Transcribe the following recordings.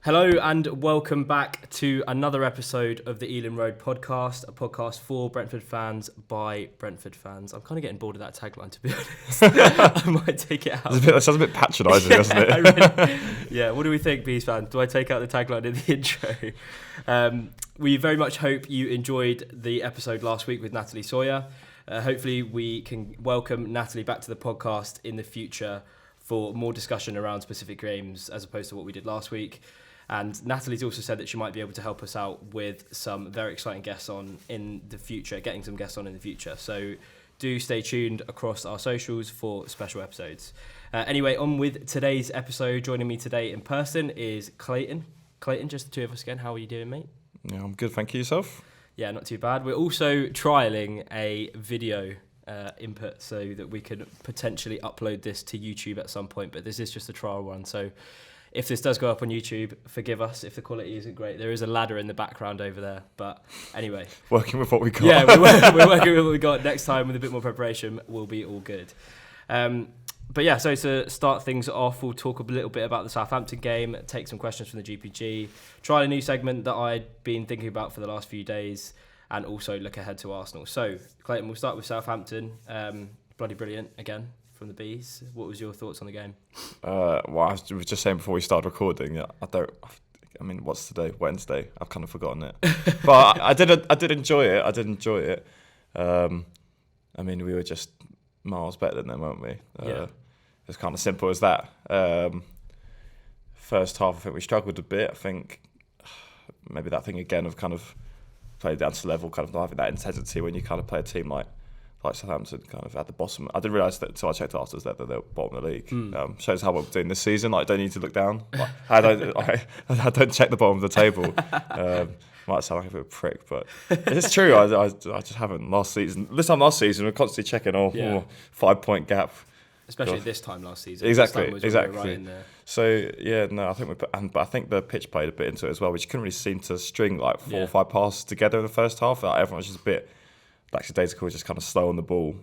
Hello and welcome back to another episode of the Ealing Road podcast, a podcast for Brentford fans by Brentford fans. I'm kind of getting bored of that tagline, to be honest. I might take it out. That sounds a bit patronising, doesn't it? Yeah, what do we think, Bees fans? Do I take out the tagline in the intro? We very much hope you enjoyed the episode last week with Natalie Sawyer. Hopefully we can welcome Natalie back to the podcast in the future for more discussion around specific games as opposed to what we did last week. And Natalie's also said that she might be able to help us out with some very exciting guests on in the future, getting some guests on in the future. So do stay tuned across our socials for special episodes. Anyway, on with today's episode. Joining me today in person is Clayton. Clayton, just the two of us again. How are you doing, mate? Yeah, I'm good. Thank you. Yourself? Yeah, not too bad. We're also trialling a video input so that we can potentially upload this to YouTube at some point. But this is just a trial one. So if this does go up on YouTube, forgive us if the quality isn't great. There is a ladder in the background over there. But anyway. Working with what we got. Yeah, we're working with what we got. Next time with a bit more preparation, we'll be all good. But yeah, so to start things off, we'll talk a little bit about the Southampton game, take some questions from the GPG, try a new segment that I'd been thinking about for the last few days, and also look ahead to Arsenal. So, Clayton, we'll start with Southampton. Bloody brilliant again from the Bees. What was your thoughts on the game? Well, I was just saying before we started recording, I mean, what's today? Wednesday. I've kind of forgotten it. But I did enjoy it. I mean, we were just miles better than them, weren't we? Yeah. It's kind of simple as that. First half, I think we struggled a bit. I think maybe that thing again of kind of playing down to level, kind of having that intensity when you kind of play a team like Southampton, kind of at the bottom. I didn't realise that until I checked afterwards that they're bottom of the league. Shows how well we're doing this season. Like, I don't need to look down. Like, I don't check the bottom of the table. Might sound like a bit of a prick, but it's true. I just haven't. This time last season, we're constantly checking 5-point gap. Especially this time last season. Exactly. Right in there. So yeah, no, I think but I think the pitch played a bit into it as well, which you couldn't really seem to string like 4 or 5 passes together in the first half. Like, everyone was just a bit lackadaisical, just kind of slow on the ball.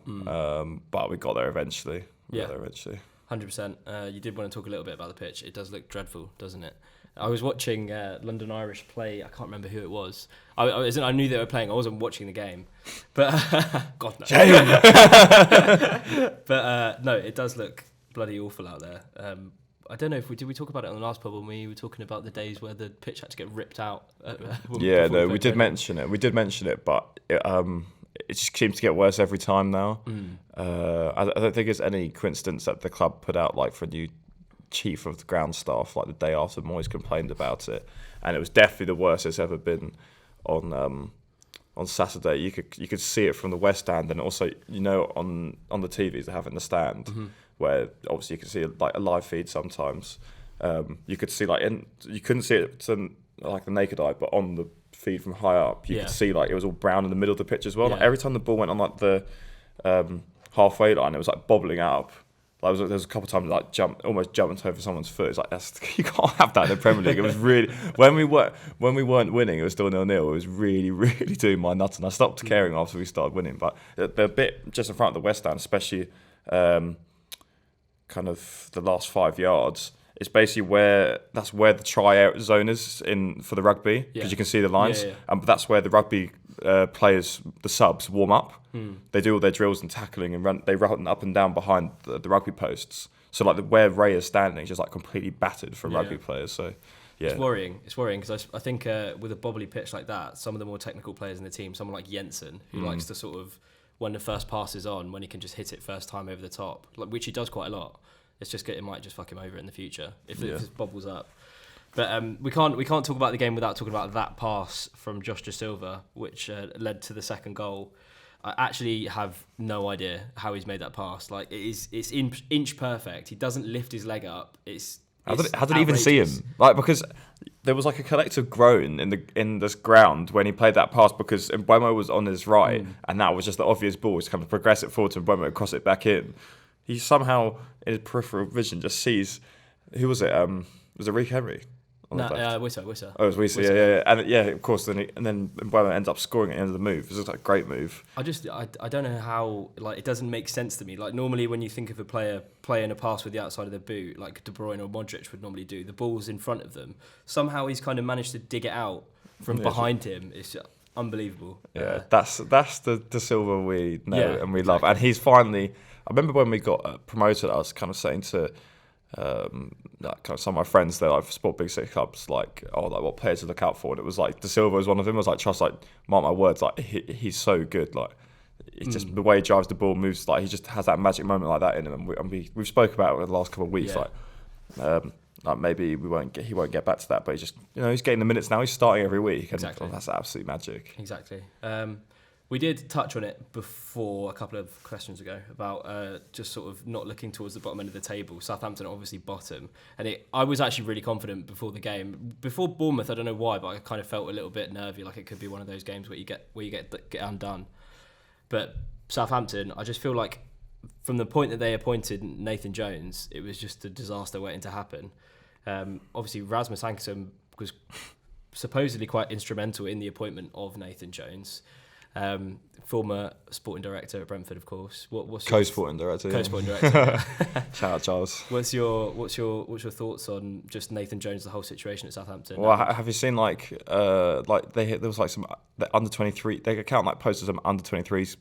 But we got there eventually. 100%. You did want to talk a little bit about the pitch. It does look dreadful, doesn't it? I was watching London Irish play. I can't remember who it was. I knew they were playing. I wasn't watching the game, but God no. But no, it does look bloody awful out there. I don't know if did we talk about it on the last pod when we were talking about the days where the pitch had to get ripped out. We did mention it, but it just seems to get worse every time now. I don't think it's any coincidence that the club put out like for a new chief of the ground staff like the day after Moyes complained about it, and it was definitely the worst it's ever been on Saturday. You could see it from the West Stand, and also on the TVs they have in the stand where obviously you can see like a live feed sometimes. You could see you couldn't see it to like the naked eye, but on the feed from high up you could see like it was all brown in the middle of the pitch as well. Like, every time the ball went on like the halfway line, it was like bobbling up. Like, there was a couple of times like almost jumped over someone's foot. It's like you can't have that in the Premier League. It was really when we weren't winning, it was still 0-0. It was really, really doing my nuts, and I stopped caring after we started winning. But the bit just in front of the West Stand, especially kind of the last 5 yards, it's basically where the try-out zone is for the rugby, because you can see the lines, and that's where the rugby players, the subs, warm up. They do all their drills and tackling and they run up and down behind the rugby posts. So like where Ray is standing is just like completely battered from rugby players. So yeah, it's worrying because I think with a bobbly pitch like that, some of the more technical players in the team, someone like Jensen, who likes to sort of, when the first pass is on, when he can just hit it first time over the top, which he does quite a lot. It might just fuck him over in the future if it bobbles up. But we can't talk about the game without talking about that pass from Josh Da Silva, which led to the second goal. I actually have no idea how he's made that pass. Like, it's inch perfect. He doesn't lift his leg up. How did he even see him? Like, because there was like a collective groan in this ground when he played that pass, because Mbeumo was on his right, and that was just the obvious ball. He's kind of progress it forward to Mbeumo and cross it back in. He somehow, in his peripheral vision, just sees, who was it? Was it Rick Henry? Wissa. Oh, it was Wissa, yeah. And of course, then Mbeumo ends up scoring at the end of the move. It was like a great move. I don't know how, like, it doesn't make sense to me. Like, normally when you think of a player playing a pass with the outside of the boot, like De Bruyne or Modric would normally do, the ball's in front of them. Somehow he's kind of managed to dig it out from behind him. It's unbelievable. Yeah, that's the De Silva we know and we love. And he's finally... I remember when we got promoted, I was kind of saying to kind of some of my friends, they're like, for Sport Big Six clubs, like, what players to look out for. And it was like De Silva was one of them. I was like, trust, like, mark my words, like, he's so good. Like, it's just the way he drives the ball, moves, like, he just has that magic moment like that in him. And we've spoke about it over the last couple of weeks, like maybe he won't get back to that, but he's getting the minutes now. He's starting every week, and that's absolute magic. Exactly. We did touch on it before a couple of questions ago about just sort of not looking towards the bottom end of the table. Southampton are obviously bottom, and I was actually really confident before the game. Before Bournemouth, I don't know why, but I kind of felt a little bit nervy, like it could be one of those games where you get undone. But Southampton, I just feel like from the point that they appointed Nathan Jones, it was just a disaster waiting to happen. Obviously, Rasmus Ankersen was supposedly quite instrumental in the appointment of Nathan Jones. Former sporting director at Brentford, of course. What's co-sporting director? Yeah. Shout out, Charles. What's your thoughts on just Nathan Jones, the whole situation at Southampton? Well, have you seen there was like some under 23? They account like posted some under 23s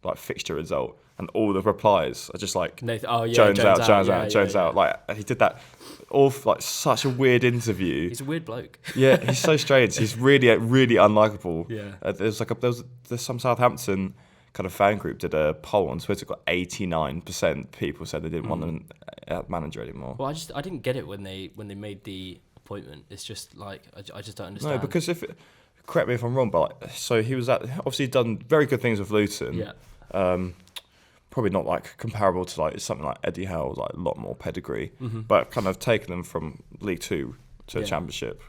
like fixture result, and all the replies are just like Nathan, Jones out. Like he did that all like such a weird interview. He's a weird bloke. Yeah, he's so strange. He's really unlikable. Yeah. There's some Southampton kind of fan group did a poll on Twitter. Got 89% people said they didn't want them manager anymore. Well, I didn't get it when they made the appointment. It's just like I just don't understand. No, because correct me if I'm wrong, but like, so he was obviously done very good things with Luton. Yeah. Probably not like comparable to like something like Eddie Howe, like a lot more pedigree, but kind of taken them from League Two to the Championship,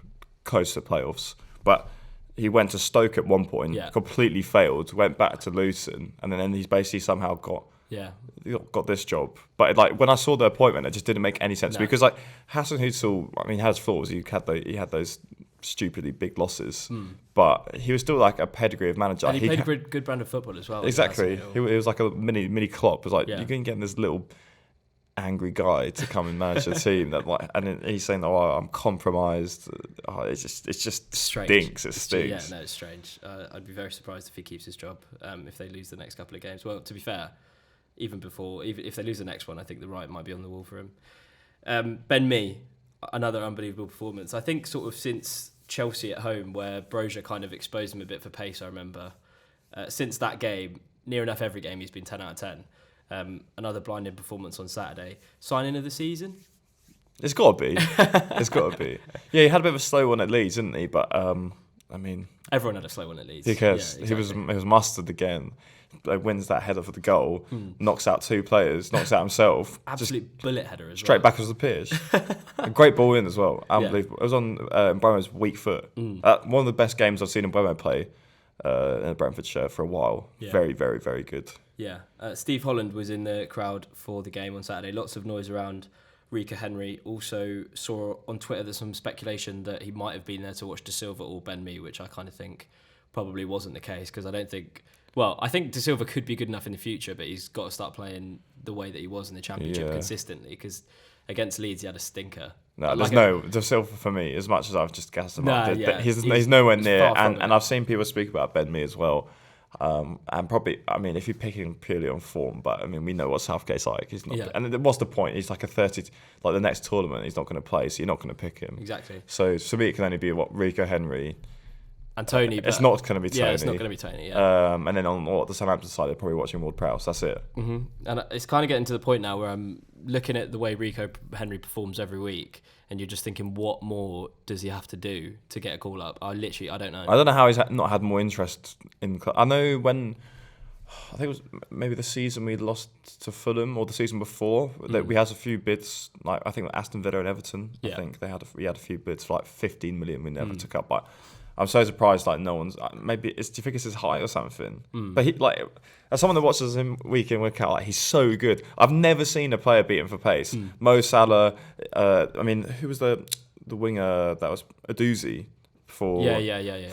close to playoffs. But he went to Stoke at one point, completely failed, went back to Luton, and then he's basically somehow got this job. But like when I saw the appointment, it just didn't make any sense because like Hassan Hutzal, I mean, has flaws. He had those stupidly big losses, but he was still like a pedigree of manager. And he played a good brand of football as well. Exactly, he was like a mini Klopp. It was like you can get this little angry guy to come and manage a team that like, and he's saying, "Oh, I'm compromised." It just strange. Stinks. It stinks. It's strange. I'd be very surprised if he keeps his job if they lose the next couple of games. Well, to be fair, even if they lose the next one, I think the right might be on the wall for him. Ben Mee, another unbelievable performance. I think sort of since Chelsea at home, where Brozier kind of exposed him a bit for pace, I remember. Since that game, near enough every game, he's been 10 out of 10. Another blinding performance on Saturday. Signing of the season? It's got to be. It's got to be. Yeah, he had a bit of a slow one at Leeds, didn't he? But, I mean... Everyone had a slow one at Leeds. Who cares? Yeah, exactly. He was mustard again. Like, wins that header for the goal, knocks out two players, knocks out himself. Absolute bullet header as straight back as the pitch. A great ball in as well. Unbelievable. It was on Mbeumo's weak foot. One of the best games I've seen Mbeumo play in a Brentford shirt for a while. Yeah. Very, very, very good. Yeah. Steve Holland was in the crowd for the game on Saturday. Lots of noise around Rico Henry. Also saw on Twitter there's some speculation that he might have been there to watch De Silva or Ben Mee, which I kind of think probably wasn't the case because I don't think... Well, I think De Silva could be good enough in the future, but he's got to start playing the way that he was in the Championship consistently because against Leeds he had a stinker. No, De Silva for me, as much as I've just gassed him up, he's nowhere near. And I've seen people speak about Ben Mee as well. And probably, I mean, if you're picking purely on form, but I mean, we know what Southgate's like. He's not, and what's the point? He's like a 30, like the next tournament, he's not going to play, so you're not going to pick him. Exactly. So for me, it can only be Rico Henry. And Tony. It's not going to be Tony. Yeah, it's not going to be Tony, yeah. And then on the Southampton side, they're probably watching Ward-Prowse. That's it. Mm-hmm. And it's kind of getting to the point now where I'm looking at the way Rico Henry performs every week, and you're just thinking, what more does he have to do to get a call up? I don't know. I don't know how he's not had more interest in... I know when... I think it was maybe the season we lost to Fulham or the season before that we had a few bids, like I think Aston Villa and Everton. I think we had a few bids for like 15 million we never took up. But I'm so surprised, like no one's. Do you think it's his height or something? But he, like, as someone that watches him week in week out, like he's so good. I've never seen a player beat him for pace. Mo Salah. I mean, who was the the winger that was a doozy for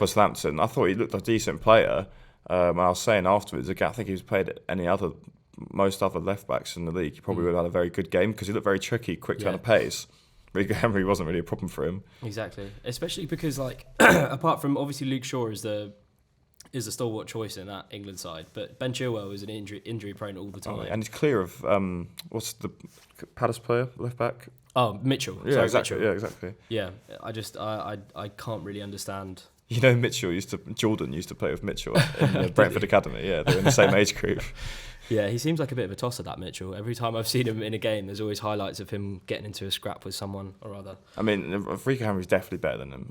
Southampton. I thought he looked a decent player. And I was saying afterwards, I think he's played most other left backs in the league. He probably would have had a very good game because he looked very tricky, quick turn of pace. Henry wasn't really a problem for him. Exactly, especially because apart from obviously Luke Shaw is the stalwart choice in that England side, but Ben Chilwell is an injury prone all the time. And he's clear of what's the Palace player left back? Oh, Mitchell. Yeah, Sorry, exactly. Mitchell. Yeah, exactly. Yeah, I can't really understand. You know, Jordan used to play with Mitchell in the Brentford Academy. Yeah, they're in the same age group. Yeah, he seems like a bit of a tosser, that Mitchell. Every time I've seen him in a game, there's always highlights of him getting into a scrap with someone or other. I mean, Rico Henry's definitely better than him.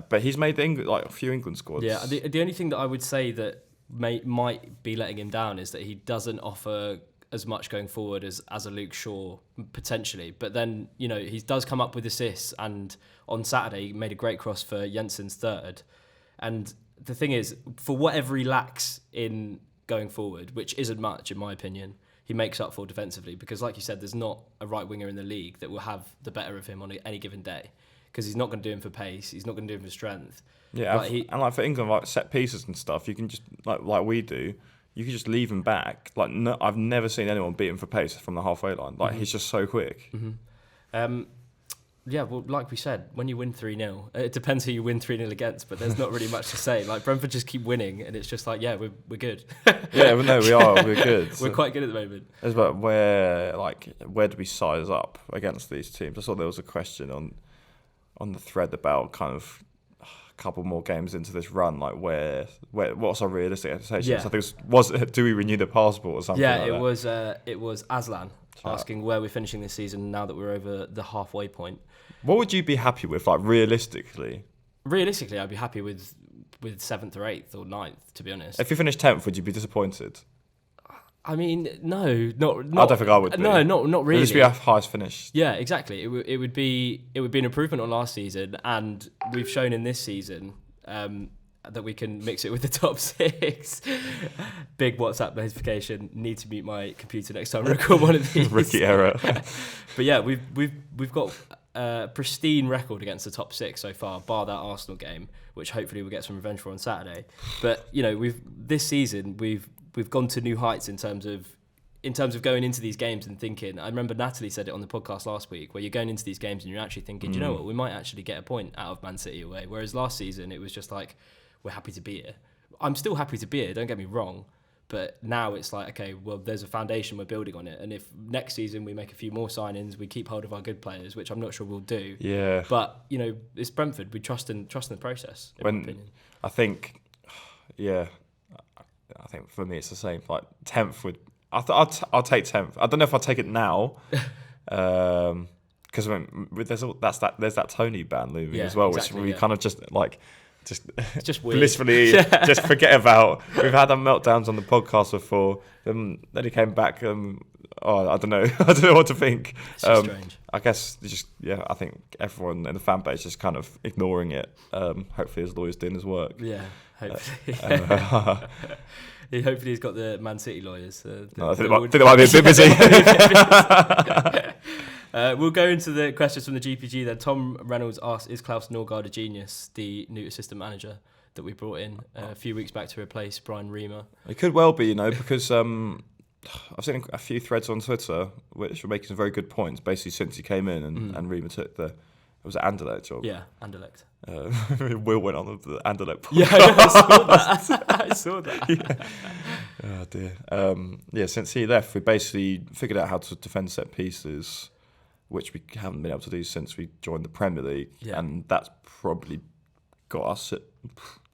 But he's made a few England squads. Yeah, the only thing that I would say that might be letting him down is that he doesn't offer as much going forward as a Luke Shaw, potentially. But then, he does come up with assists, and on Saturday he made a great cross for Jensen's third. And the thing is, for whatever he lacks in going forward, which isn't much in my opinion, he makes up for defensively, because like you said, there's not a right winger in the league that will have the better of him on any given day, because he's not going to do him for pace, he's not going to do him for strength. Yeah, and for England, set pieces and stuff, you can just like we do, you can just leave him back. I've never seen anyone beat him for pace from the halfway line. He's just so quick. Mm-hmm. Yeah, well, like we said, when you win 3-0, it depends who you win 3-0 against, but there's not really much to say. Brentford just keep winning, and it's just we're good. Yeah, well, no, we are. We're good. We're quite good at the moment. It's about where do we size up against these teams? I saw there was a question on the thread about kind of a couple more games into this run, what's our realistic expectations? Yeah. I think do we renew the passport or something? Yeah, like it was Aslan asking where we're finishing this season now that we're over the halfway point. What would you be happy with, realistically? Realistically, I'd be happy with 7th or 8th or 9th, to be honest. If you finished 10th, would you be disappointed? I mean, no, not. I don't think I would be. No, not really. It would just be our highest finish. Yeah, exactly. It would be an improvement on last season, and we've shown in this season that we can mix it with the top 6. Big WhatsApp notification. Need to mute my computer next time I record one of these. Rookie error. But yeah, we've got a pristine record against the top 6 so far, bar that Arsenal game, which hopefully we'll get some revenge for on Saturday. But this season we've gone to new heights in terms of going into these games and thinking. I remember Natalie said it on the podcast last week, where you're going into these games and you're actually thinking, you know what, we might actually get a point out of Man City away. Whereas last season it was just we're happy to be here. I'm still happy to be here, don't get me wrong. But now it's okay, well, there's a foundation, we're building on it. And if next season we make a few more signings, we keep hold of our good players, which I'm not sure we'll do. Yeah. But, it's Brentford. We trust in the process, in my opinion. I think for me it's the same. 10th would... I'll take 10th. I don't know if I'll take it now. Because there's that Tony ban looming as well, exactly, which we kind of just just blissfully just forget about. We've had our meltdowns on the podcast before. Then he came back. I don't know. I don't know what to think. It's just strange. I guess I think everyone in the fan base is kind of ignoring it. Hopefully his lawyer's doing his work. Yeah, hopefully. Hopefully he's got the Man City lawyers. I think they might be a bit busy. We'll go into the questions from the GPG then. Tom Reynolds asked, is Klaus Norgard a genius, the new assistant manager that we brought in a few weeks back to replace Brian Reamer? It could well be, because I've seen a few threads on Twitter which were making some very good points, basically since he came in and Reamer took it was an Anderlecht job. Yeah, Anderlecht. Will went on the Anderlecht podcast. Yeah, I saw that. Yeah. Oh dear. Since he left, we basically figured out how to defend set pieces, which we haven't been able to do since we joined the Premier League, and that's probably got us at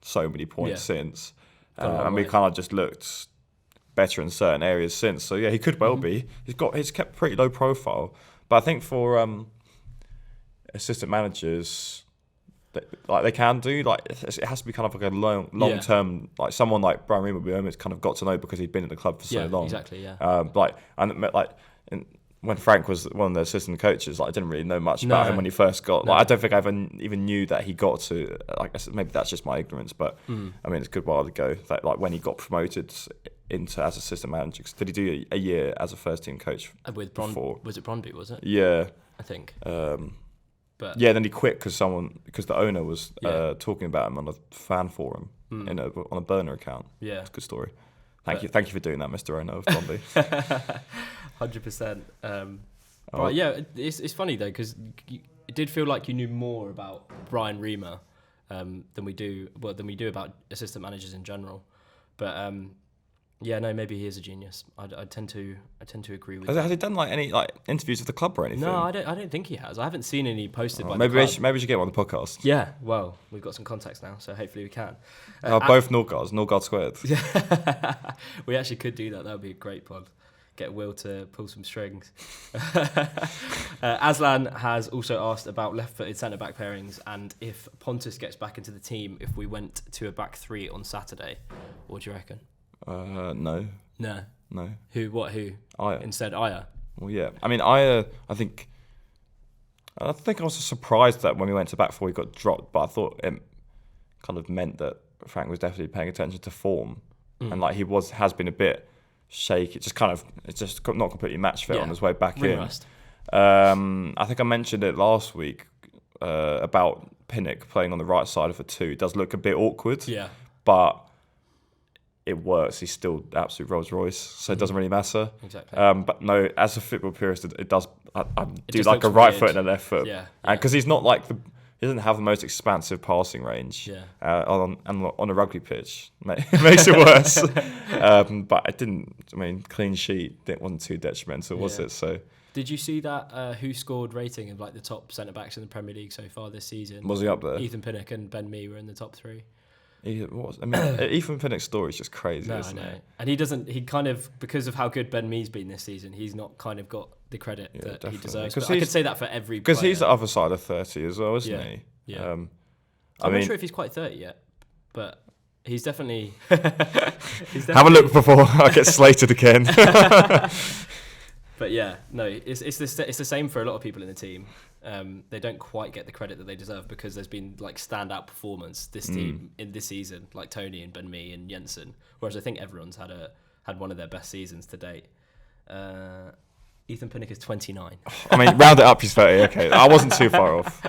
so many points since. And we kind of just looked better in certain areas since. So yeah, he could well be. He's kept pretty low profile, but I think for assistant managers, they can do it has to be kind of a long term, someone like Brian Reamer we almost kind of got to know because he'd been at the club for so long. Exactly. Yeah. When Frank was one of the assistant coaches, I didn't really know much about him when he first got. I don't think I even knew that he got to. I guess maybe that's just my ignorance, but I mean it's a good while ago. That when he got promoted into as assistant manager, did he do a year as a first team coach with before? Was it Brondby? Was it? Yeah, I think. But yeah, then he quit because the owner was talking about him on a fan forum on a burner account. Yeah, it's a good story. Thank you for doing that, Mr. Owner of Bombay. 100%. But yeah, it's funny though because it did feel like you knew more about Brian Reamer than we do about assistant managers in general. But yeah, no, maybe he is a genius. I tend to agree with. Has he done like any like interviews with the club or anything? No, I don't think he has. I haven't seen any posted by maybe the club. maybe we should get him on the podcast. Yeah, well, we've got some contacts now, so hopefully we can. Both Norgard squared. Yeah, we actually could do that. That would be a great pod. Get Will to pull some strings. Aslan has also asked about left-footed centre-back pairings and if Pontus gets back into the team if we went to a back three on Saturday. What do you reckon? No. No. Who? Aya. Instead, Aya. Well, yeah. I mean, Aya, I think I was surprised that when we went to back four, we got dropped, but I thought it kind of meant that Frank was definitely paying attention to form. And like has been a bit shaky. It's just not completely match fit on his way back in. Rust. I think I mentioned it last week about Pinnock playing on the right side of a two. It does look a bit awkward. Yeah. But it works. He's still absolute Rolls Royce, so it doesn't really matter. Exactly. But no, as a football purist, it does. I do just like a looks right weird. foot and a left foot. Yeah. Because he's not like he doesn't have the most expansive passing range. Yeah. On a rugby pitch, it makes it worse. But it didn't. I mean, clean sheet. It wasn't too detrimental, was it? So. Did you see that who scored rating of like the top centre backs in the Premier League so far this season? Was he up there? Ethan Pinnock and Ben Mee were in the top three. Ethan Pinnock's story is just crazy, isn't it? And he kind of, because of how good Ben Mee's been this season, he's not kind of got the credit that definitely. he deserves. But I could say that for every player. Because he's the other side of 30 as well, isn't he? Yeah. I'm not sure if he's quite 30 yet, but he's definitely... Have a look before I get slated again. But yeah, no, it's the same for a lot of people in the team. They don't quite get the credit that they deserve because there's been like standout performance this team in this season, like Tony and Ben Mee and Jensen. Whereas I think everyone's had one of their best seasons to date. Ethan Pinnock is 29. I mean, round it up, he's 30. Okay, I wasn't too far off.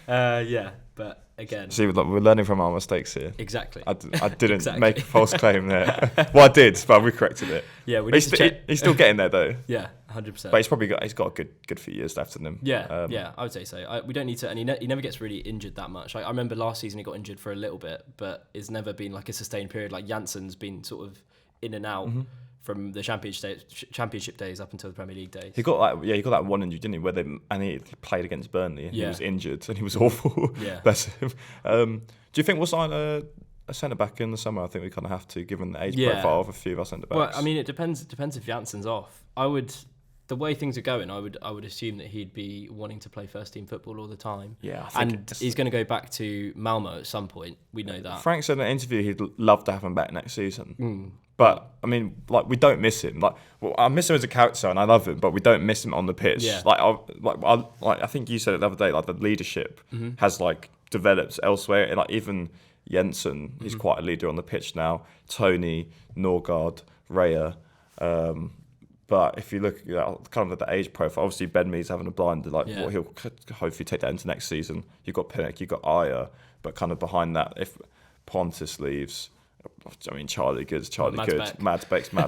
Yeah, but again, see, we're learning from our mistakes here. Exactly. I didn't make a false claim there. Well, I did, but we corrected it. Yeah, we need to check. He's still getting there though. Yeah, 100%. But he's got a good few years left in him. Yeah, I would say so. We don't need to, and he never gets really injured that much. I remember last season he got injured for a little bit, but it's never been like a sustained period. Like Janssen's been sort of in and out from the championship days up until the Premier League days. He got that one injury, didn't he? Where he played against Burnley. He was injured and he was awful. Yeah, bless him. Do you think we'll sign a centre back in the summer? I think we kind of have to, given the age profile of a few of our centre backs. Well, I mean, it depends. It depends if Janssen's off. The way things are going, I would assume that he'd be wanting to play first team football all the time. Yeah, and he's going to go back to Malmo at some point. We know that. Frank said in an interview he'd love to have him back next season. But I mean, like, we don't miss him. Like, well, I miss him as a character and I love him, but we don't miss him on the pitch. Yeah. I think you said it the other day. Like, the leadership has like developed elsewhere. And, like, even Jensen, he's quite a leader on the pitch now. Tony, Norgard, Raya. But if you look at kind of the age profile, obviously Ben Mee's having a blind. He'll hopefully take that into next season. You've got Pinnock, you've got Aya, but kind of behind that, if Pontus leaves, I mean, Charlie Good's Mads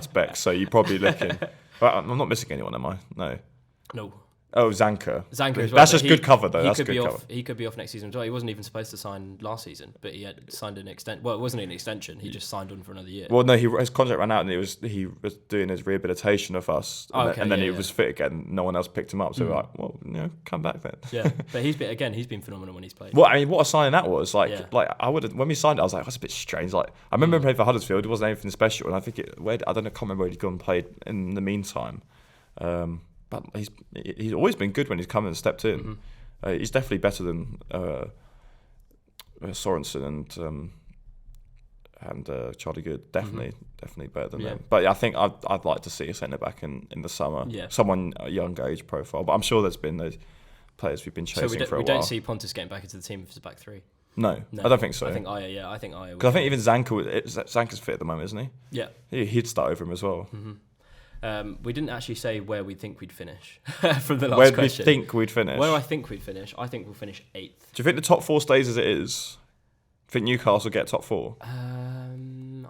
Beck. So you're probably looking. Well, I'm not missing anyone, am I? No. Oh, Zanka as well. That's just good cover, though. That's good cover. He could be off next season as well. He wasn't even supposed to sign last season, but he had signed an extension. Well, it wasn't an extension. He just signed on for another year. Well, no, his contract ran out, and he was doing his rehabilitation of us, and then he was fit again. No one else picked him up, so we're like, well, come back then. Yeah, but he's been phenomenal when he's played. Well, I mean, what a signing that was! Like I would have, when we signed it, I was like, that's a bit strange. Like, I remember him playing for Huddersfield. It wasn't anything special, and I think I don't know, can't remember where he'd gone and played in the meantime. But he's always been good when he's come and stepped in. He's definitely better than Sorensen and Charlie Good. Definitely better than them. But yeah, I think I'd like to see a centre back in the summer. Yeah. Someone a younger age profile. But I'm sure there's been those players we've been chasing for a while. We don't see Pontus getting back into the team if it's a back three. No, I don't think so. I think Aya. I think Aya. Because I think even Zanka's fit at the moment, isn't he? Yeah. He'd start over him as well. We didn't actually say where we think we'd finish from the last Where question. do we think we'd finish? Where do I think we'd finish? I think we'll finish 8th. Do you think the top 4 stays as it is? Do you think Newcastle get top 4?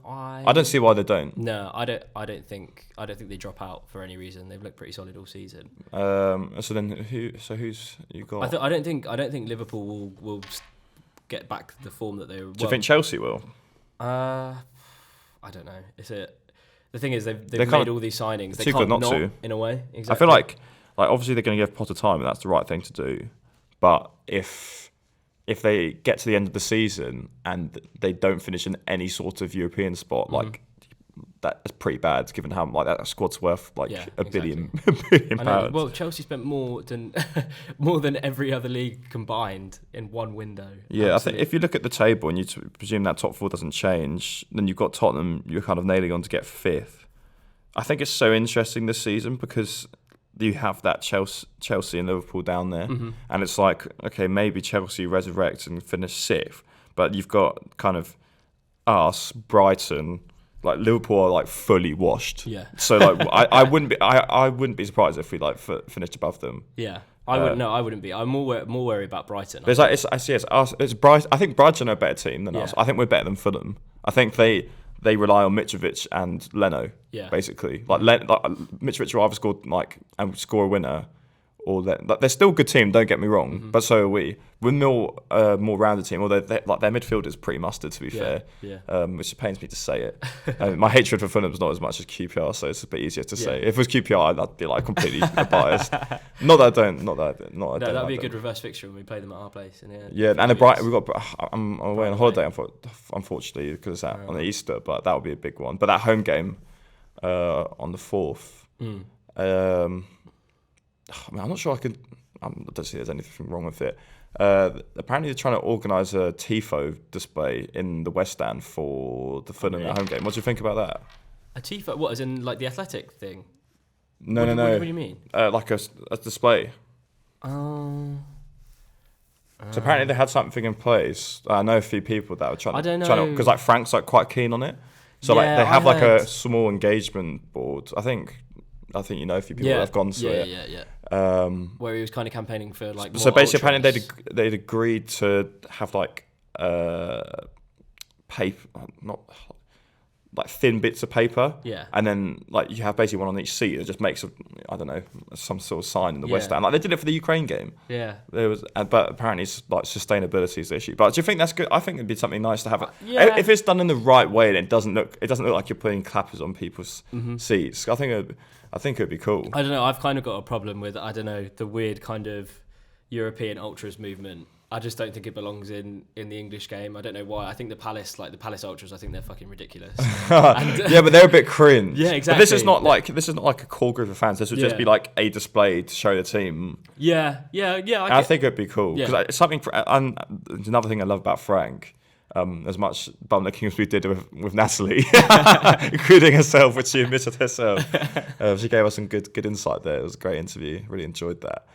I don't see why they don't. No, I don't think they drop out for any reason. They've looked pretty solid all season. So then who's you got? I don't think Liverpool will get back the form that they were. Do you think Chelsea will? I don't know. The thing is they've made all these signings. They can't not to. In a way. Exactly. I feel like obviously they're going to give Potter time, and that's the right thing to do. But if they get to the end of the season and they don't finish in any sort of European spot, like that's pretty bad, given how that squad's worth a billion pounds. Well, Chelsea spent more than every other league combined in one window. Yeah, absolutely. I think if you look at the table and you presume that top 4 doesn't change, then you've got Tottenham. You're kind of nailing on to get 5th. I think it's so interesting this season because you have that Chelsea and Liverpool down there, and it's like, okay, maybe Chelsea resurrect and finish 6th, but you've got kind of us, Brighton. Like Liverpool are like fully washed. Yeah. So like I wouldn't be surprised if we finished above them. Yeah. I wouldn't be. I'm more worried about Brighton. It's us. It's Brighton. I think Brighton are a better team than us. I think we're better than Fulham. I think they rely on Mitrovic and Leno. Yeah. Basically, Mitrovic will either score a winner, or they're still a good team. Don't get me wrong, but so are we. We're more rounded team. Although their midfield is pretty mustard, to be fair. Yeah. Which pains me to say it. My hatred for Fulham is not as much as QPR, so it's a bit easier to say. If it was QPR, I'd be completely biased. Not that I don't. That'd be a good reverse fixture when we play them at our place. And the Brighton, I'm away on holiday, unfortunately, because it's on the Easter. But that would be a big one. But that home game on the 4th. I'm not sure I don't see there's anything wrong with it. Apparently they're trying to organise a TIFO display in the West Stand for the Fulham at home game. What do you think about that? A TIFO? What, as in like the athletic thing? No. What do you mean? Like a display. Oh. So apparently they had something in place. I know a few people that were trying. I don't know. Because Frank's quite keen on it. So they have a small engagement board. I think you know a few people that have gone to it. Yeah. Where he was kind of campaigning for more so basically, ultras. apparently they'd agreed to have paper, not thin bits of paper. Yeah. And then you have basically one on each seat that just makes some sort of sign in the West Stand. They did it for the Ukraine game. Yeah. But apparently it's sustainability is the issue. But do you think that's good? I think it'd be something nice to have. If it's done in the right way and it doesn't look like you're putting clappers on people's seats. I think it'd be cool. I don't know. I've kind of got a problem with the weird kind of European ultras movement. I just don't think it belongs in the English game. I don't know why. I think the Palace ultras, I think they're fucking ridiculous. Yeah, but they're a bit cringe. Yeah, exactly. But this is not like a core group of fans. This would just be like a display to show the team. Yeah. I think it'd be cool because it's something. And another thing I love about Frank. As much bum licking as we did with Natalie, including herself, which she admitted herself. She gave us some good insight there. It was a great interview. Really enjoyed that.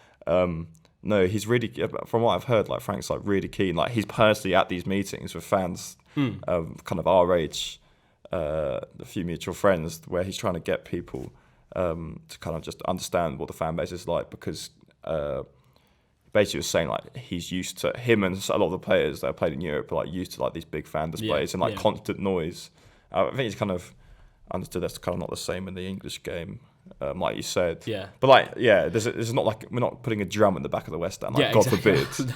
No, he's really, from what I've heard, Frank's really keen. He's personally at these meetings with fans, kind of our age, a few mutual friends, where he's trying to get people to kind of just understand what the fan base is like, because basically was saying he's used to, him and a lot of the players that have played in Europe are used to these big fan displays and constant noise. I think he's kind of understood that's kind of not the same in the English game, like you said. Yeah. But this is not we're not putting a drum in the back of the West End. God forbid. No.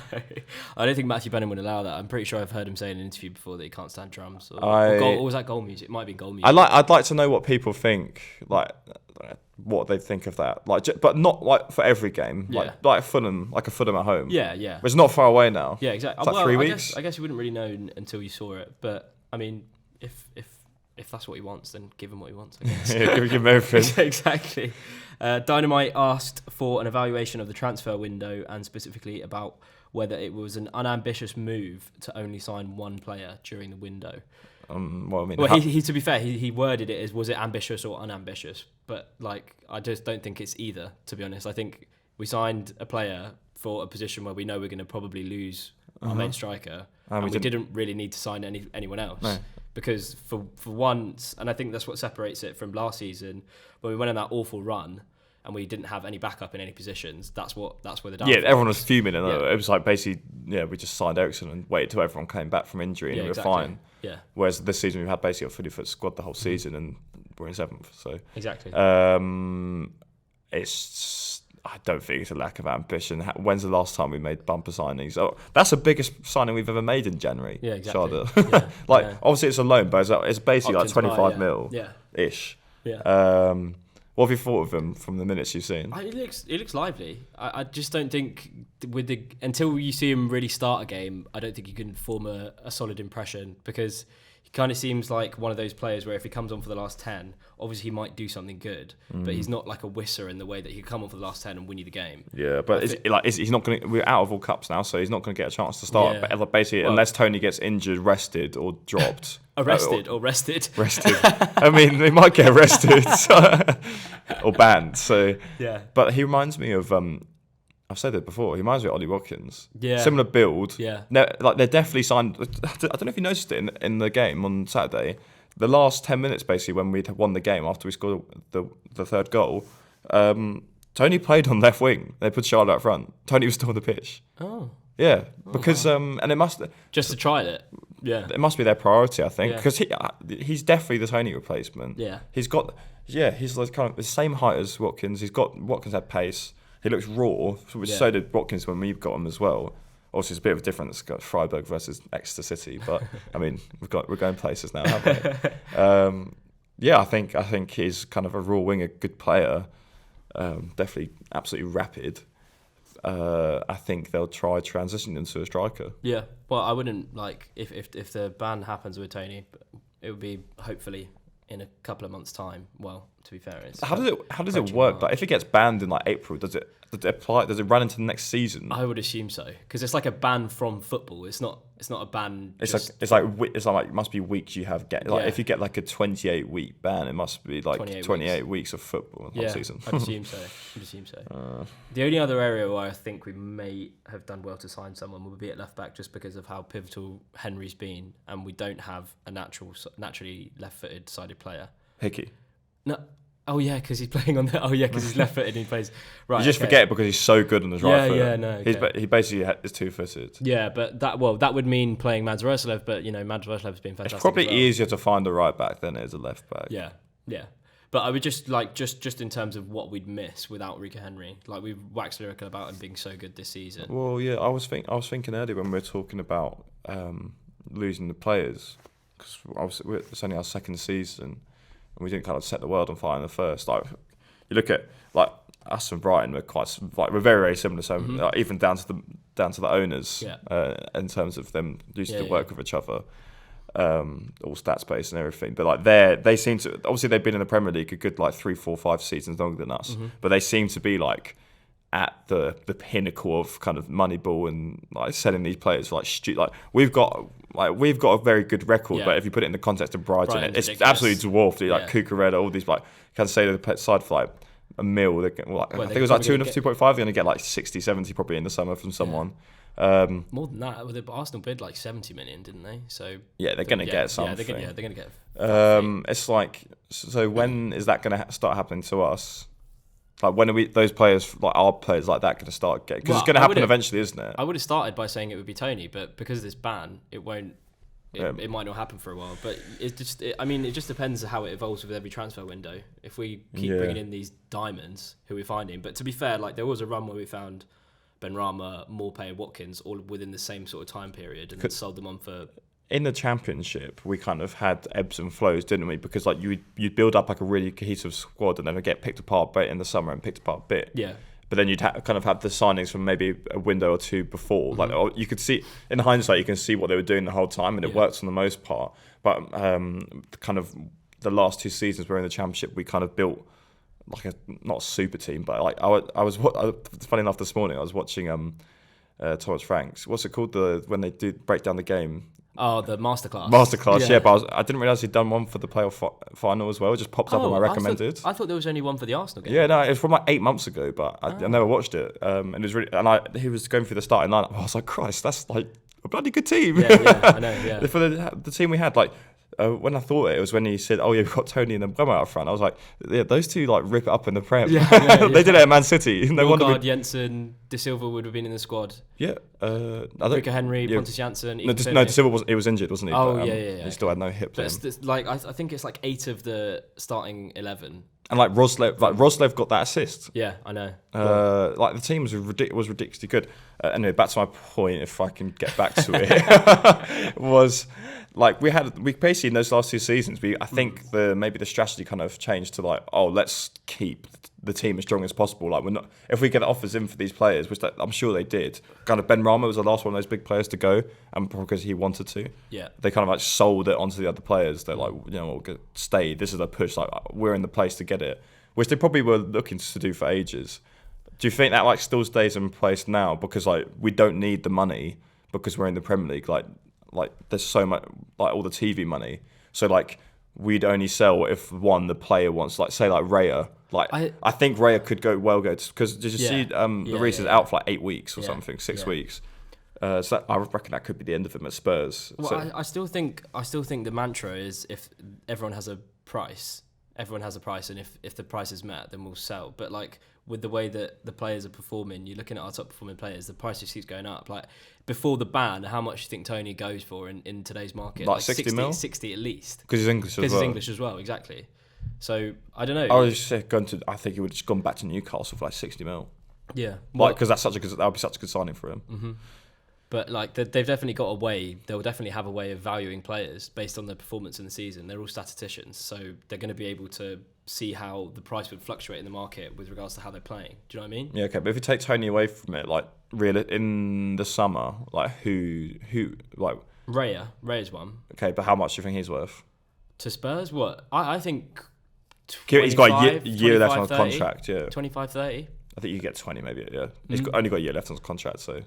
I don't think Matthew Benham would allow that. I'm pretty sure I've heard him say in an interview before that he can't stand drums. Or was that goal music? It might be goal music. I'd like to know what people think, what they think of that, but not for every game, like Fulham, a Fulham at home. Yeah. It's not far away now. Yeah, exactly. It's 3 weeks. I guess you wouldn't really know until you saw it, but I mean, if that's what he wants, then give him what he wants, I guess. Give him everything. Exactly. Dynamite asked for an evaluation of the transfer window and specifically about whether it was an unambitious move to only sign one player during the window. He to be fair, he worded it as, was it ambitious or unambitious? But I just don't think it's either, to be honest. I think we signed a player for a position where we know we're going to probably lose our main striker, and we didn't really need to sign anyone else. No. because for once, and I think that's what separates it from last season when we went on that awful run and we didn't have any backup in any positions. That's where the downfall everyone was fuming, and it was like basically we just signed Eriksen and waited till everyone came back from injury and we were fine. Yeah. Whereas this season we've had basically a fully fit squad the whole season and we're in 7th. So exactly. I don't think it's a lack of ambition. When's the last time we made bumper signings? Oh, that's the biggest signing we've ever made in January. Yeah, exactly. Obviously it's a loan, but it's basically Options like 25 buy, mil ish. Yeah. What have you thought of him from the minutes you've seen? It looks lively. I just don't think until you see him really start a game, I don't think you can form a solid impression, because he kind of seems like one of those players where if he comes on for the last 10, obviously he might do something good, but he's not like a whisser in the way that he can come on for the last 10 and win you the game. Yeah, but he's not going to. We're out of all cups now, so he's not going to get a chance to start. Yeah. But basically, unless Tony gets injured, rested, or dropped. Rested. I mean, they might get arrested or banned. So yeah. But he reminds me of. I've said it before. He reminds me of Ollie Watkins. Yeah. Similar build. Yeah. They're definitely signed. I don't know if you noticed it in the game on Saturday. The last 10 minutes, basically, when we'd won the game after we scored the third goal, Tony played on left wing. They put Charlotte up front. Tony was still on the pitch. Oh. Yeah, because and it must just to try it. Yeah, it must be their priority, I think, because he's definitely the Tony replacement. Yeah, he's like kind of the same height as Watkins. Watkins had pace. He looks raw, which so did Watkins when we got him as well. Obviously, it's a bit of a difference. Got Freiburg versus Exeter City, but I mean, we're going places now, haven't we? I think he's kind of a raw winger, good player. Definitely, absolutely rapid. I think they'll try transitioning into a striker. Yeah, well, I wouldn't if the ban happens with Tony, it would be hopefully in a couple of months' time. Well, to be fair, how does it work? Like, if it gets banned in April, does it apply? Does it run into the next season? I would assume so, because it's like a ban from football. It's not a ban. It's like it must be weeks you have if you get like a 28-week ban, it must be like 28 weeks of football in the whole season. I'd assume so. The only other area where I think we may have done well to sign someone would be at left back, just because of how pivotal Henry's been, and we don't have a naturally left-footed sided player. Hickey. No. Oh yeah, because he's playing on the. Oh yeah, because he's left-footed and he plays. Right. You just forget it because he's so good on his right foot. Yeah, no. Okay. He basically is two-footed. Yeah, but that would mean playing Madzaroslev, but Madzaroslev has been fantastic. It's probably easier to find a right back than it is a left back. Yeah. But I would just just in terms of what we'd miss without Rico Henry, like we've waxed lyrical about him being so good this season. Well, yeah, I was thinking earlier when we were talking about losing the players, because it's only our second season. And we didn't kind of set the world on fire in the first. Like, you look at us and Brighton, we're very, very similar. So even down to the owners, in terms of them used to work with each other, all stats based and everything. But they seem to, obviously they've been in the Premier League a good 3, 4, 5 seasons longer than us. But they seem to be at the pinnacle of kind of Moneyball and selling these players we've got a very good record, but if you put it in the context of Brighton, it's absolutely dwarfed. Cucurella, all these can say the side for a mil. I think it was 2.5. They're going to get 60, 70 probably in the summer from someone. More than that, the Arsenal bid 70 million, didn't they? So yeah, they're going to get something. Yeah, they're going to get. It's so when is that going to start happening to us? When are those players, our players like that, going to start getting? Because it's going to happen eventually, isn't it? I would have started by saying it would be Tony, but because of this ban, it won't. It might not happen for a while. But it just depends on how it evolves with every transfer window. If we keep bringing in these diamonds, who we're finding. But to be fair, there was a run where we found Benrahma, Morpay, Watkins, all within the same sort of time period, and then sold them on for. In the Championship, we kind of had ebbs and flows, didn't we? Because you'd build up a really cohesive squad, and then it'd get picked apart a bit in the summer and picked apart a bit. Yeah. But then you'd kind of have the signings from maybe a window or two before. You could see, in hindsight, you can see what they were doing the whole time, and it worked on the most part. But kind of the last 2 seasons we're in the Championship, we kind of built not a super team, but I was funny enough this morning I was watching Thomas Franks. What's it called? When they do break down the game. Oh, the masterclass. But I didn't realise he'd done one for the playoff final as well. It just popped up on my recommended. I thought there was only one for the Arsenal game. Yeah, no, it was from 8 months ago, but I never watched it. And it was really, he was going through the starting lineup. I was like, Christ, that's a bloody good team. Yeah, I know. Yeah. For the team we had, when I thought it was when he said, "Oh yeah, we've got Tony and Mbeumo out front." I was like, "Yeah, those two like rip it up in the Prem." They did it at Man City. No wonder. Jensen, De Silva would have been in the squad. Yeah, Rico Henry, Pontus Janssen. No, De Silva he was injured, wasn't he? Oh but, yeah. He still had no hip. But I think it's like 8 of the starting 11. And like Roslev got that assist. Yeah, I know. Like the team was ridiculously good. Anyway, back to my point, if I can get back to it, was like we basically in those last 2 seasons, I think maybe the strategy kind of changed to like, oh, let's keep the team as strong as possible. Like if we get offers in for these players, which I'm sure they did. Kind of Ben Rama was the last one of those big players to go, and because he wanted to. Yeah. They kind of like sold it onto the other players. They're like, we'll stay. This is a push. Like we're in the place to get it, which they probably were looking to do for ages. Do you think that like still stays in place now because like we don't need the money because we're in the Premier League? Like there's so much like all the TV money. So like we'd only sell if the player wants, like say like Raya. Like I think Raya could go because did you see Lloris is out for like 8 weeks or something, 6 weeks. So I reckon that could be the end of him at Spurs. Well, so, I still think the mantra is if everyone has a price, and if the price is met, then we'll sell. But like with the way that the players are performing, you're looking at our top performing players, the price just keeps going up. Like before the ban, how much do you think Tony goes for in today's market? Like 60 mil? 60 at least. Because he's English as well. Because he's English as well, exactly. So I don't know. I think he would have just gone back to Newcastle for like 60 mil. Yeah, because that would be such a good signing for him. Mm-hmm. But like they've definitely got a way. They'll definitely have a way of valuing players based on their performance in the season. They're all statisticians, so they're going to be able to see how the price would fluctuate in the market with regards to how they're playing. Do you know what I mean? Yeah, okay. But if you take Tony away from it, like really in the summer, like who like Raya's one. Okay, but how much do you think he's worth to Spurs? What I think. He's got a year left on his contract. Yeah, 25-30. I think you get 20 maybe. Yeah, he's only got a year left on his contract, so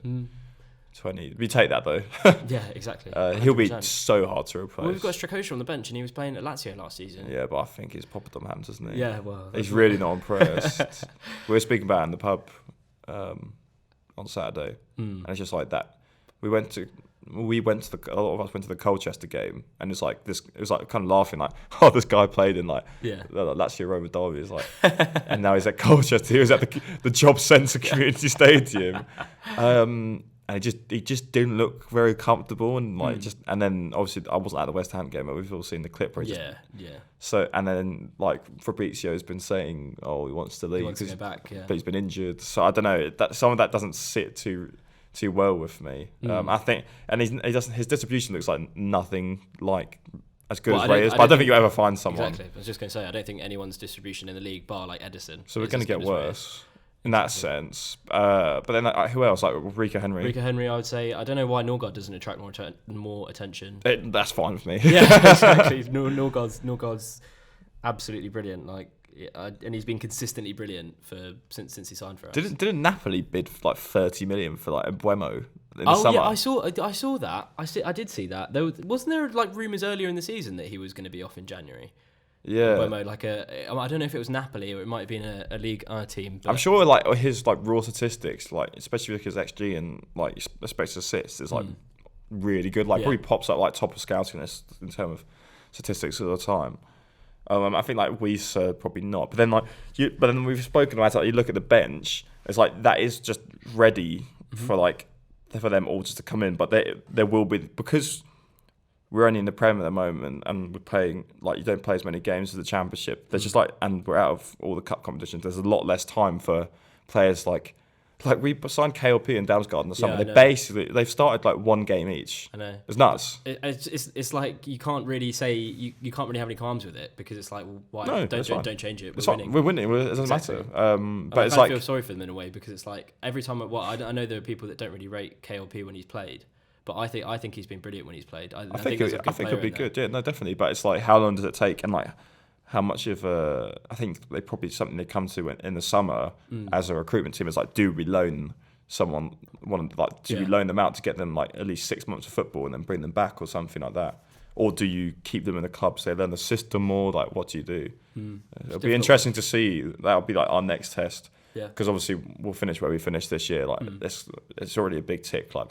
20. We take that though. Yeah, exactly. He'll be so hard to replace. Well, we've got Strakosha on the bench, and he was playing at Lazio last season. Yeah, but I think he's Popperdom isn't he? Yeah, well, he's really not impressed. We were speaking about it in the pub on Saturday, and it's just like that. A lot of us went to the Colchester game, and it's like this. It was like kind of laughing, like, oh, this guy played in like Lazio Roma Derby. It's like, and now he's at Colchester. He was at the Job Centre Community Stadium, and he just didn't look very comfortable, and like and then obviously I wasn't at the West Ham game, but we've all seen the clip where he So and then like Fabrizio's been saying, oh, he wants to leave, he wants to go back, but he's been injured. So I don't know. That some of that doesn't sit too well with me. I think, and his distribution looks like nothing like as good as Ray is. But I don't think you'll ever find someone. Exactly. I was just going to say, I don't think anyone's distribution in the league, bar like Edison. So we're going to get worse in that sense. But then who else? Like Rico Henry. Rico Henry, I would say. I don't know why Norgard doesn't attract more attention. That's fine with me. Yeah, exactly. Norgard's absolutely brilliant. Like. And he's been consistently brilliant since he signed for us. Didn't Napoli bid for like 30 million for like Mbeumo in the summer? Yeah, I saw that. I did see that. Wasn't there like rumours earlier in the season that he was going to be off in January? Yeah. Mbeumo, I don't know if it was Napoli or it might have been a League team. But I'm sure like his like raw statistics, like especially with his XG and like space assists, is like really good. Like probably pops up like top of scouting list in terms of statistics at the time. I think like Weiss probably not, but then we've spoken about it. Like, you look at the bench; it's like that is just ready for them all just to come in. But there will be, because we're only in the Prem at the moment, and we're playing like you don't play as many games as the Championship. There's just and we're out of all the cup competitions. There's a lot less time for players like we signed KLP and Damsgaard in the summer. They've started like one game each. I know. It's nuts. It's like you can't really say you can't really have any qualms with it, because it's like, well, why don't change it? We're winning. It doesn't matter. But it's like I feel sorry for them in a way, because it's like every time I know there are people that don't really rate KLP when he's played, but I think he's been brilliant when he's played. I think he'll be good. Yeah, no, definitely. But it's like, how long does it take? And like, how much of I think they probably something they come to in the summer as a recruitment team is like, do we loan someone? We loan them out to get them like at least 6 months of football and then bring them back or something like that? Or do you keep them in the club so they learn the system more? Like, what do you do? It'll be interesting to see. That'll be like our next test. Because obviously we'll finish where we finished this year. Like it's already a big tick. Like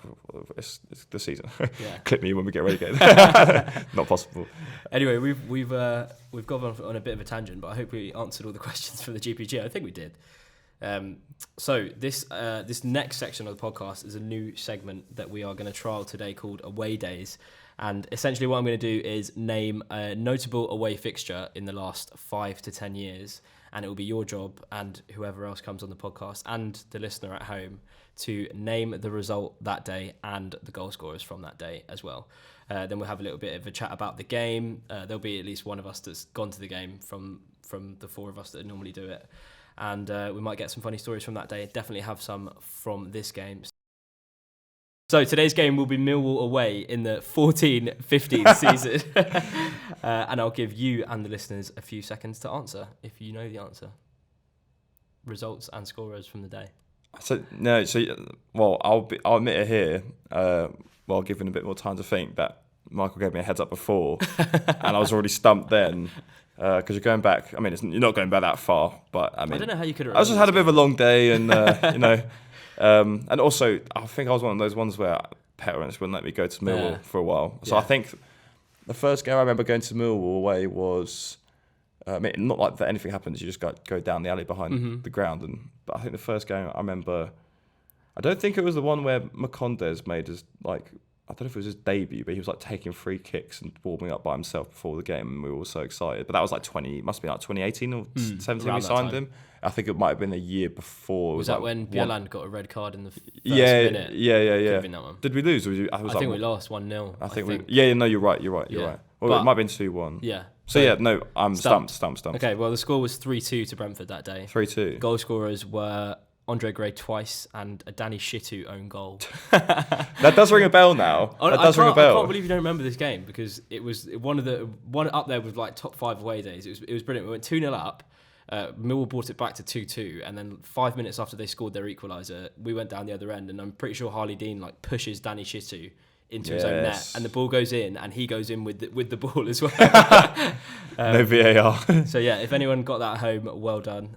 it's the season. Clip me when we get ready again. Not possible. Anyway, we've gone on a bit of a tangent, but I hope we answered all the questions from the GPG. I think we did. So this next section of the podcast is a new segment that we are going to trial today called Away Days. And essentially what I'm going to do is name a notable away fixture in the last 5 to 10 years. And it will be your job and whoever else comes on the podcast and the listener at home to name the result that day and the goal scorers from that day as well. Then we'll have a little bit of a chat about the game. There'll be at least one of us that's gone to the game from the four of us that normally do it. And we might get some funny stories from that day. Definitely have some from this game. So today's game will be Millwall away in the 14-15 season. And I'll give you and the listeners a few seconds to answer if you know the answer. Results and scorers from the day. I'll admit it here, while giving a bit more time to think, that Michael gave me a heads up before and I was already stumped then. Because you're going back, I mean, you're not going back that far, but I don't know how you could have. I just had a bit of a long day and, and also I think I was one of those ones where parents wouldn't let me go to Millwall for a while. So I think the first game I remember going to Millwall away was, not like that anything happens, you just go down the alley behind the ground. But I think the first game I remember, I don't think it was the one where Macondes made his, like, I don't know if it was his debut, but he was like taking free kicks and warming up by himself before the game, and we were all so excited. But that was like 2018 or 17 we signed him. I think it might have been a year before. Was that when Bjelland got a red card in the first minute? Yeah. Could have been that one. Did we lose? I think we lost 1-0. I think. No, you're right. You're right. Well, but it might have been 2-1. Yeah. So I'm stumped. Okay, well the score was 3-2 to Brentford that day. 3-2. Goal scorers were Andre Gray twice and a Danny Shitu own goal. That does ring a bell now. That does ring a bell. I can't believe you don't remember this game because it was one up there with like top 5 away days. It was brilliant. We went 2-0 up. Millwall brought it back to 2-2, and then 5 minutes after they scored their equaliser, we went down the other end, and I'm pretty sure Harley Dean like pushes Danny Shitu into his own net, and the ball goes in, and he goes in with the ball as well. No VAR. So yeah, if anyone got that at home, well done.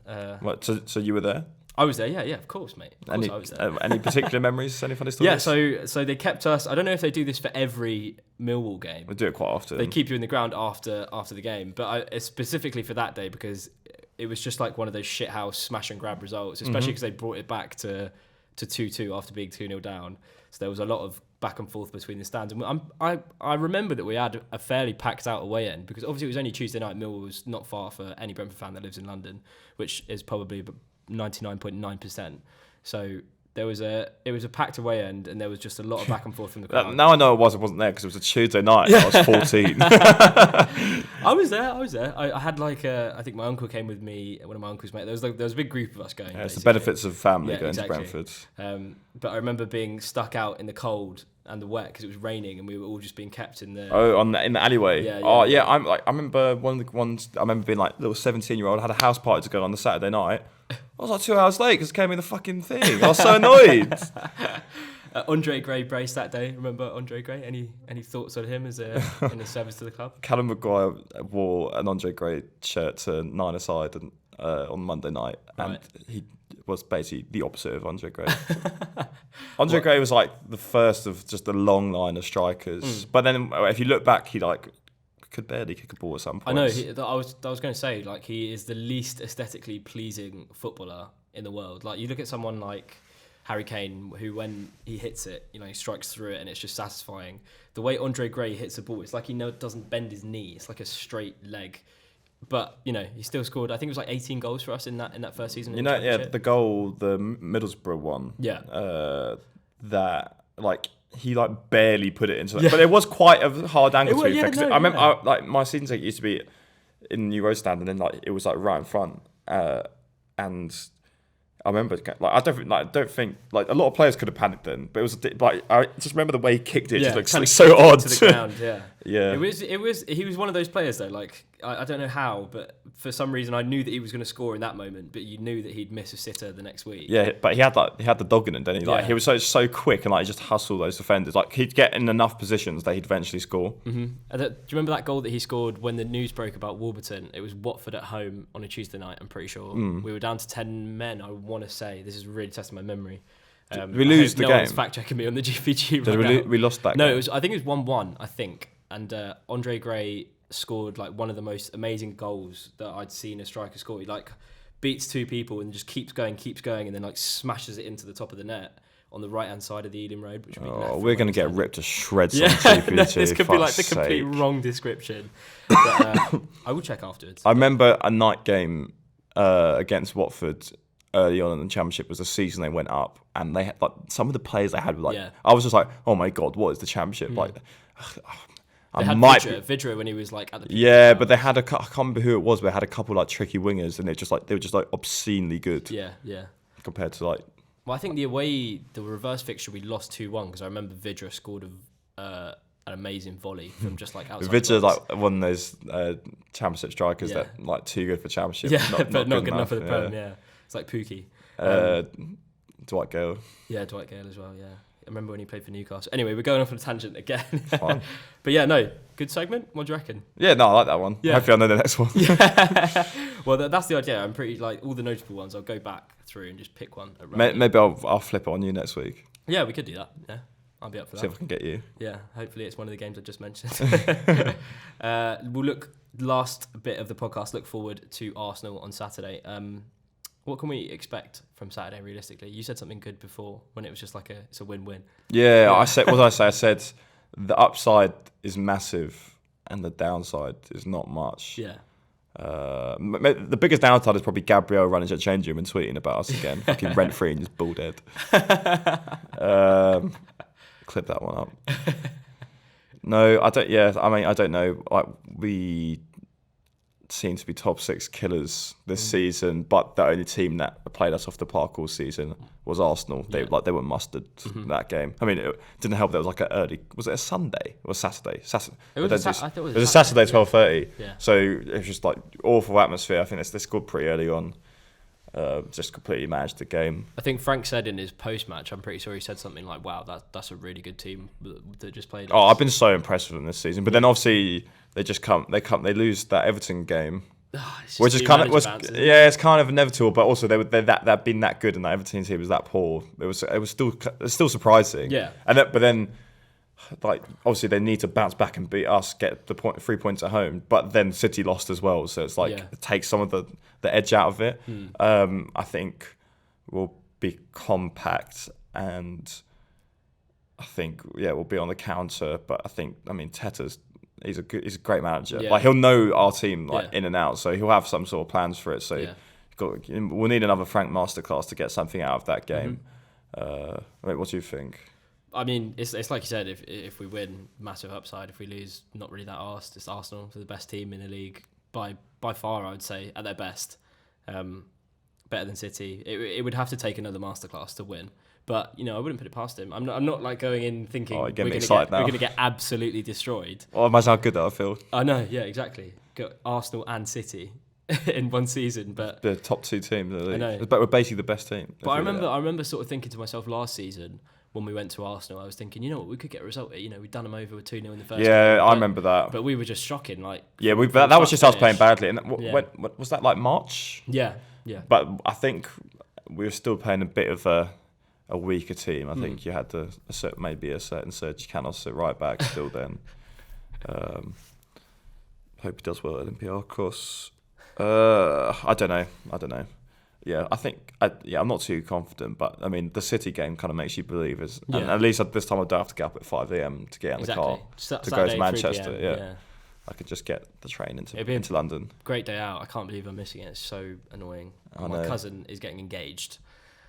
So you were there? I was there, yeah, of course, mate. Of course I was there. Any particular memories? Any funny stories? Yeah, so they kept us. I don't know if they do this for every Millwall game. They do it quite often. They keep you in the ground after the game, but specifically for that day because it was just like one of those shithouse smash and grab results, especially because they brought it back to 2-2 after being 2-0 down. So there was a lot of back and forth between the stands. And I remember that we had a fairly packed out away end because obviously it was only Tuesday night. Millwall was not far for any Brentford fan that lives in London, which is probably 99.9%. So it was a packed away end, and there was just a lot of back and forth from the crowd. Now I know it wasn't there because it was a Tuesday night. I was 14. I was there. I had I think my uncle came with me. One of my uncle's mates. There was a big group of us going. It's the benefits of family going to Brentford. But I remember being stuck out in the cold and the wet because it was raining, and we were all just being kept in the in the alleyway. Yeah. I remember one of the ones. I remember being like little 17-year-old had a house party to go on the Saturday night. I was like 2 hours late because it came in the fucking thing. I was so annoyed. Andre Gray brace that day. Remember Andre Gray? Any thoughts on him as in his service to the club? Callum Maguire wore an Andre Gray shirt to 9-a-side on Monday night, and he was basically the opposite of Andre Gray. Andre Gray was like the first of just a long line of strikers. But then if you look back, he could barely kick a ball at some point. I know. I was going to say he is the least aesthetically pleasing footballer in the world. Like you look at someone like Harry Kane, who when he hits it, he strikes through it and it's just satisfying. The way Andre Gray hits a ball, it's like he doesn't bend his knee. It's like a straight leg. But he still scored. I think it was like 18 goals for us in that first season. The goal, the Middlesbrough one. Yeah. That he barely put it into it, but it was quite a hard angle to be fair. I remember my season ticket used to be in the Euro stand, and then it was right in front, and I remember I don't think a lot of players could have panicked then, but it was I just remember the way he kicked it just looked so odd to the ground. Yeah. Yeah. It was. He was one of those players though. Like I don't know how, but for some reason I knew that he was going to score in that moment. But you knew that he'd miss a sitter the next week. Yeah, but he had the dog in him, didn't he? Like he was so quick and like he just hustled those defenders. Like he'd get in enough positions that he'd eventually score. Mm-hmm. Do you remember that goal that he scored when the news broke about Warburton? It was Watford at home on a Tuesday night. I'm pretty sure we were down to 10 men. I want to say this is really testing my memory. Did we lose the game? No one's fact checking me on the GPG right now. We lost that game? No, I think it was 1-1, I think. And Andre Gray scored like one of the most amazing goals that I'd seen a striker score. He like beats two people and just keeps going, and then like smashes it into the top of the net on the right-hand side of the Ealing Road. Which we're going to get ripped to shreds on GPG. No, this could be like the complete wrong description. But, I will check afterwards. I remember a night game against Watford early on in the Championship was the season they went up, and they had like some of the players they had were like I was just like, oh my god, what is the Championship like? They had Vidra when he was like at the peak but they had I can't remember who it was, but they had a couple like tricky wingers, and they were just like obscenely good. Yeah. Compared to like. Well, I think the reverse fixture we lost 2-1 because I remember Vidra scored an amazing volley from just like outside. Vidra's like one of those Championship strikers that like too good for Championship. Yeah, but not good enough for the Prem. Yeah, it's like Pookie. Dwight Gale. Yeah, Dwight Gale as well. Yeah. I remember when he played for Newcastle. Anyway, we're going off on a tangent again. Fine. But yeah, no, good segment. What do you reckon? Yeah, no, I like that one. Yeah. Hopefully I know the next one. Yeah. Well, that's the idea. I'm pretty like all the notable ones. I'll go back through and just pick one. Maybe I'll flip it on you next week. Yeah, we could do that. Yeah, I'll be up for that. See if I can get you. Yeah, hopefully it's one of the games I just mentioned. We'll look last bit of the podcast. Look forward to Arsenal on Saturday. What can we expect from Saturday realistically? You said something good before when it was just like it's a win-win. Yeah, I said, what did I say? I said the upside is massive and the downside is not much. Yeah. The biggest downside is probably Gabriel running to the change room and tweeting about us again, fucking rent-free and just bull dead. Clip that one up. No, I don't. Yeah, I mean, I don't know. Like we seem to be top 6 killers this season, but the only team that played us off the park all season was Arsenal. They were mustard that game. I mean, it didn't help that it was like was it a Sunday or Saturday? It was I thought it was a Saturday 12:30. Yeah. So it was just like awful atmosphere. I think they scored pretty early on. Just completely managed the game. I think Frank said in his post-match, I'm pretty sure he said something like, "Wow, that's a really good team that just played." Oh, I've been so impressed with them this season. But then obviously they lose that Everton game, which is it's kind of inevitable. But also they've been that good, and that Everton team was that poor. It's still surprising. Yeah. But then. Like obviously they need to bounce back and beat us, get the 3 points at home, but then City lost as well, so it's like it takes some of the edge out of it. I think we'll be compact, and I think we'll be on the counter. But I mean he's a great manager. Like he'll know our team in and out, so he'll have some sort of plans for it. So we'll need another Frank masterclass to get something out of that game. I mean, what do you think? I mean, it's like you said, if we win, massive upside. If we lose, not really that arsed. It's Arsenal, they're the best team in the league by far, I would say, at their best. Better than City. It would have to take another masterclass to win. But, I wouldn't put it past him. I'm not like going in thinking we're going to get absolutely destroyed. Oh, imagine how good that I feel. I know, yeah, exactly. Got Arsenal and City in one season, but the top 2 teams in the league. I know. But we're basically the best team. But I remember sort of thinking to myself last season, when we went to Arsenal, I was thinking, what, we could get a result here. We'd done them over with 2-0 in the first game. I remember that. But we were just shocking. Like that was just us playing badly. And when was that, like March? Yeah. But I think we were still playing a bit of a weaker team. I think you had maybe a certain Serge Canos sit right back still then. Hope he does well at Olympiacos. I don't know. Yeah, I think I'm not too confident, but I mean the City game kind of makes you believe, and at least at this time I don't have to get up at 5 a.m. to get in the car to go to Manchester. Yeah, I could just get the train into London. Great day out. I can't believe I'm missing it. It's so annoying. My cousin is getting engaged.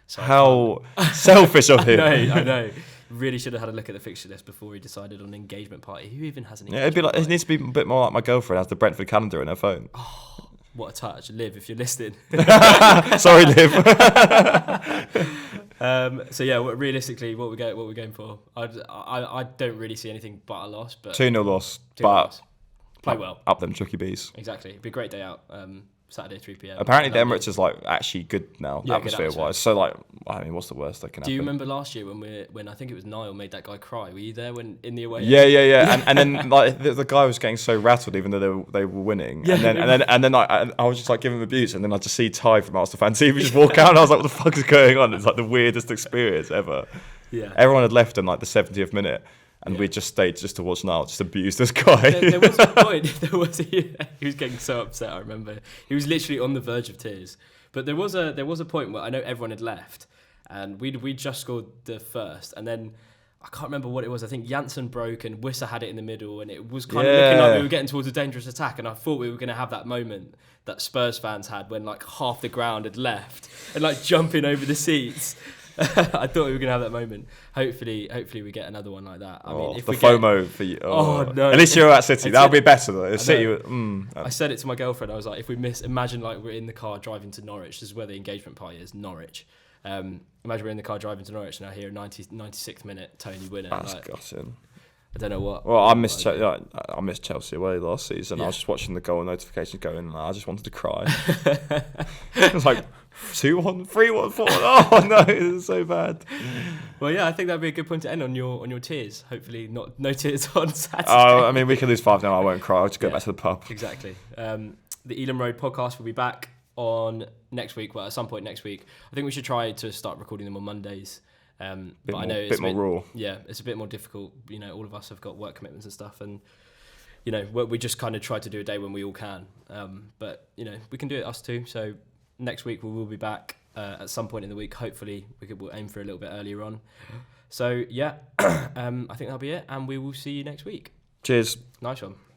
So how selfish of him! I know. Really should have had a look at the fixture list before he decided on an engagement party. Who even has an engagement party? It needs to be a bit more like my girlfriend has the Brentford calendar in her phone. Oh, What a touch. Liv, if you're listening. Sorry, Liv. So yeah, realistically, what we're going for? I don't really see anything but a loss. But 2-0 loss, 2-0 but loss. Play well. Up them Chucky bees. Exactly. It'd be a great day out. Saturday 3 p.m. Apparently, the Emirates is like actually good now, Yeah, atmosphere-wise. So like, I mean, what's the worst that can happen? Do you remember last year when I think it was Niall made that guy cry? Were you there when in the away? Yeah. and then like the guy was getting so rattled, even though they were winning. Yeah, and then I was just like giving him abuse, and then I just see Ty from Arsenal Fan TV just walk out, and I was like, what the fuck is going on? It's like the weirdest experience ever. Yeah. Everyone had left in like the 70th minute. And we just stayed just to watch Niall just abuse this guy. There was a point. He was getting so upset. I remember he was literally on the verge of tears. But there was a point where I know everyone had left, and we just scored the first, and then I can't remember what it was. I think Janssen broke and Wissa had it in the middle, and it was kind of looking like we were getting towards a dangerous attack. And I thought we were going to have that moment that Spurs fans had when like half the ground had left and like jumping over the seats. I thought we were going to have that moment. Hopefully we get another one like that. I mean, if the we FOMO for you. No. At least you're at City. That would be better though. City. I said it to my girlfriend. I was like, if we imagine like we're in the car driving to Norwich. This is where the engagement party is, Norwich. Imagine we're in the car driving to Norwich and I hear a 96th minute Tony winner. That's gutting. I don't know what. Well, I missed Chelsea away last season. Yeah. I was just watching the goal notifications going, and I just wanted to cry. It was like 2-1, 3-1, 4-1. Oh no, it's so bad. Well, yeah, I think that'd be a good point to end on your tears. Hopefully, no tears on Saturday. Oh, I mean, we can lose 5-0. I won't cry. I'll just go back to the pub. Exactly. The Elam Road podcast will be back on next week. Well, at some point next week. I think we should try to start recording them on Mondays. But I know it's a bit more raw. Yeah, it's a bit more difficult. You know, all of us have got work commitments and stuff, and you know, we just kind of try to do a day when we all can. But you know, we can do it us too. So next week we will be back at some point in the week. Hopefully, we'll aim for a little bit earlier on. So yeah, I think that'll be it, and we will see you next week. Cheers. Nice one.